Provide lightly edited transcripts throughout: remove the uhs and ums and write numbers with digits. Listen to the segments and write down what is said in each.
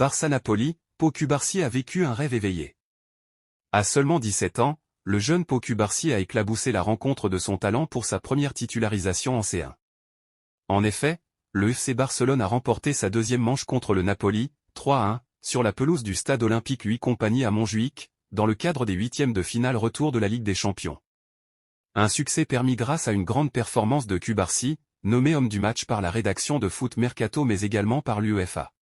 Barça-Napoli, Pau Cubarsí a vécu un rêve éveillé. À seulement 17 ans, le jeune Pau Cubarsí a éclaboussé la rencontre de son talent pour sa première titularisation en C1. En effet, le FC Barcelone a remporté sa deuxième manche contre le Napoli, 3-1, sur la pelouse du stade olympique Louis Compagnie à Montjuïc, dans le cadre des huitièmes de finale retour de la Ligue des Champions. Un succès permis grâce à une grande performance de Cubarsí, nommé homme du match par la rédaction de Foot Mercato mais également par l'UEFA.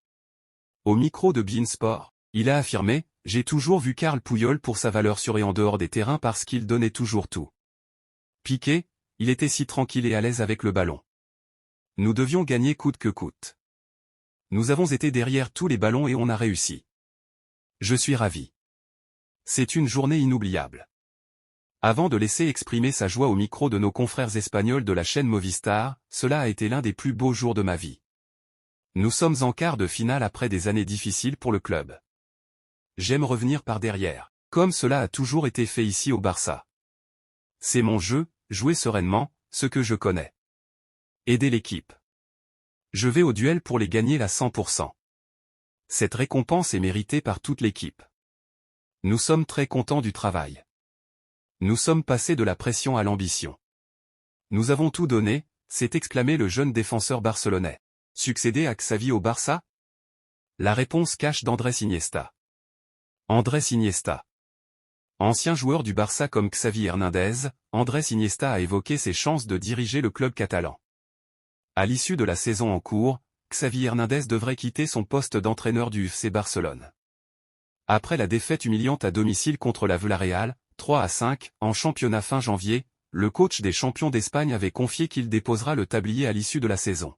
Au micro de beIN Sport, il a affirmé « J'ai toujours vu Carles Puyol pour sa valeur sur et en dehors des terrains parce qu'il donnait toujours tout. Piqué, il était si tranquille et à l'aise avec le ballon. Nous devions gagner coûte que coûte. Nous avons été derrière tous les ballons et on a réussi. Je suis ravi. C'est une journée inoubliable. » Avant de laisser exprimer sa joie au micro de nos confrères espagnols de la chaîne Movistar, cela a été l'un des plus beaux jours de ma vie. Nous sommes en quart de finale après des années difficiles pour le club. J'aime revenir par derrière, comme cela a toujours été fait ici au Barça. C'est mon jeu, jouer sereinement, ce que je connais. Aider l'équipe. Je vais au duel pour les gagner à 100%. Cette récompense est méritée par toute l'équipe. Nous sommes très contents du travail. Nous sommes passés de la pression à l'ambition. Nous avons tout donné, s'est exclamé le jeune défenseur barcelonais. Succéder à Xavi au Barça? La réponse cache d'Andrés Iniesta. Andrés Iniesta. Ancien joueur du Barça comme Xavi Hernandez, Andrés Iniesta a évoqué ses chances de diriger le club catalan. À l'issue de la saison en cours, Xavi Hernandez devrait quitter son poste d'entraîneur du FC Barcelone. Après la défaite humiliante à domicile contre la Villarreal, 3-5, en championnat fin janvier, le coach des champions d'Espagne avait confié qu'il déposera le tablier à l'issue de la saison.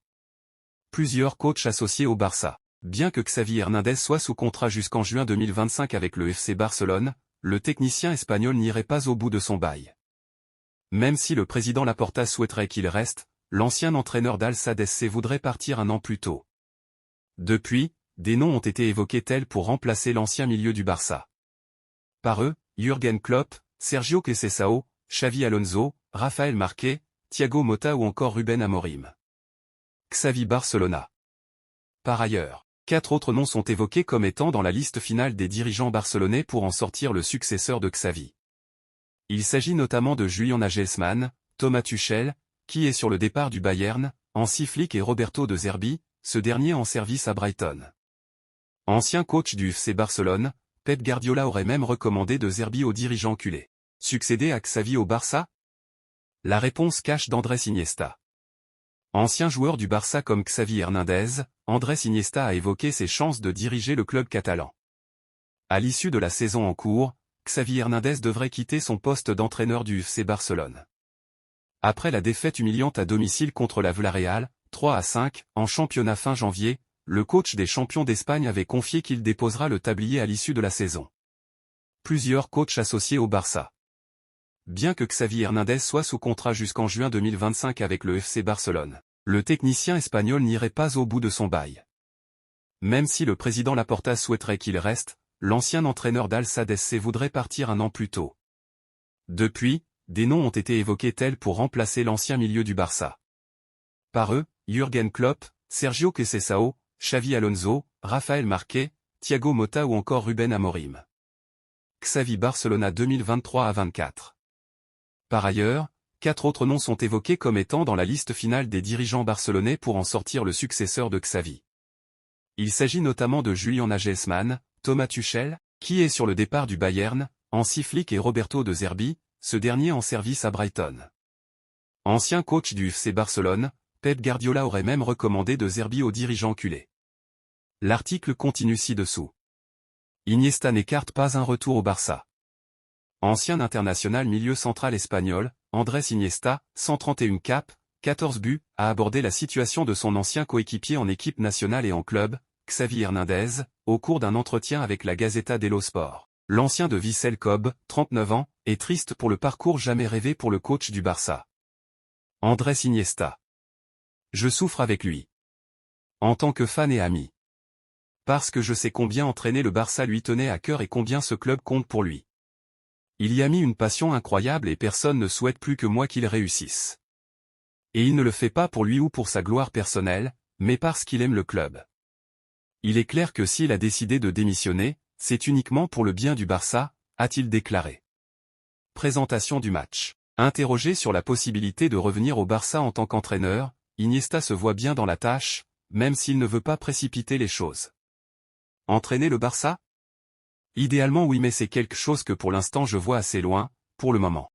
Plusieurs coachs associés au Barça. Bien que Xavi Hernandez soit sous contrat jusqu'en juin 2025 avec le FC Barcelone, le technicien espagnol n'irait pas au bout de son bail. Même si le président Laporta souhaiterait qu'il reste, l'ancien entraîneur d'Al Sadd SC voudrait partir un an plus tôt. Depuis, des noms ont été évoqués tels pour remplacer l'ancien milieu du Barça. Par eux, Jürgen Klopp, Sergio Conceição, Xavi Alonso, Rafael Marquez, Thiago Motta ou encore Ruben Amorim. Xavi Barcelona. Par ailleurs, 4 autres noms sont évoqués comme étant dans la liste finale des dirigeants barcelonais pour en sortir le successeur de Xavi. Il s'agit notamment de Julian Nagelsmann, Thomas Tuchel, qui est sur le départ du Bayern, Hansi Flick et Roberto De Zerbi, ce dernier en service à Brighton. Ancien coach du FC Barcelone, Pep Guardiola aurait même recommandé De Zerbi aux dirigeants culés. Succéder à Xavi au Barça? La réponse cache d'Andrés Iniesta. Ancien joueur du Barça comme Xavi Hernandez, Andrés Iniesta a évoqué ses chances de diriger le club catalan. À l'issue de la saison en cours, Xavi Hernandez devrait quitter son poste d'entraîneur du FC Barcelone. Après la défaite humiliante à domicile contre la Villarreal, 3-5, en championnat fin janvier, le coach des champions d'Espagne avait confié qu'il déposera le tablier à l'issue de la saison. Plusieurs coachs associés au Barça. Bien que Xavi Hernandez soit sous contrat jusqu'en juin 2025 avec le FC Barcelone, le technicien espagnol n'irait pas au bout de son bail. Même si le président Laporta souhaiterait qu'il reste, l'ancien entraîneur d'Al Sadd SC voudrait partir un an plus tôt. Depuis, des noms ont été évoqués tels pour remplacer l'ancien milieu du Barça. Par eux, Jürgen Klopp, Sergio Conceição, Xavi Alonso, Rafael Marquez, Thiago Motta ou encore Ruben Amorim. Xavi Barcelona 2023-24. Par ailleurs, 4 autres noms sont évoqués comme étant dans la liste finale des dirigeants barcelonais pour en sortir le successeur de Xavi. Il s'agit notamment de Julian Nagelsmann, Thomas Tuchel, qui est sur le départ du Bayern, Hansi Flick et Roberto De Zerbi, ce dernier en service à Brighton. Ancien coach du FC Barcelone, Pep Guardiola aurait même recommandé De Zerbi aux dirigeants culés. L'article continue ci-dessous. Iniesta n'écarte pas un retour au Barça. Ancien international milieu central espagnol, Andrés Iniesta, 131 capes, 14 buts, a abordé la situation de son ancien coéquipier en équipe nationale et en club, Xavi Hernandez, au cours d'un entretien avec la Gazeta dello Sport. L'ancien de Vissel Kobe, 39 ans, est triste pour le parcours jamais rêvé pour le coach du Barça. Andrés Iniesta. Je souffre avec lui. En tant que fan et ami. Parce que je sais combien entraîner le Barça lui tenait à cœur et combien ce club compte pour lui. Il y a mis une passion incroyable et personne ne souhaite plus que moi qu'il réussisse. Et il ne le fait pas pour lui ou pour sa gloire personnelle, mais parce qu'il aime le club. Il est clair que s'il a décidé de démissionner, c'est uniquement pour le bien du Barça, a-t-il déclaré. Présentation du match. Interrogé sur la possibilité de revenir au Barça en tant qu'entraîneur, Iniesta se voit bien dans la tâche, même s'il ne veut pas précipiter les choses. Entraîner le Barça? Idéalement oui, mais c'est quelque chose que pour l'instant je vois assez loin, pour le moment.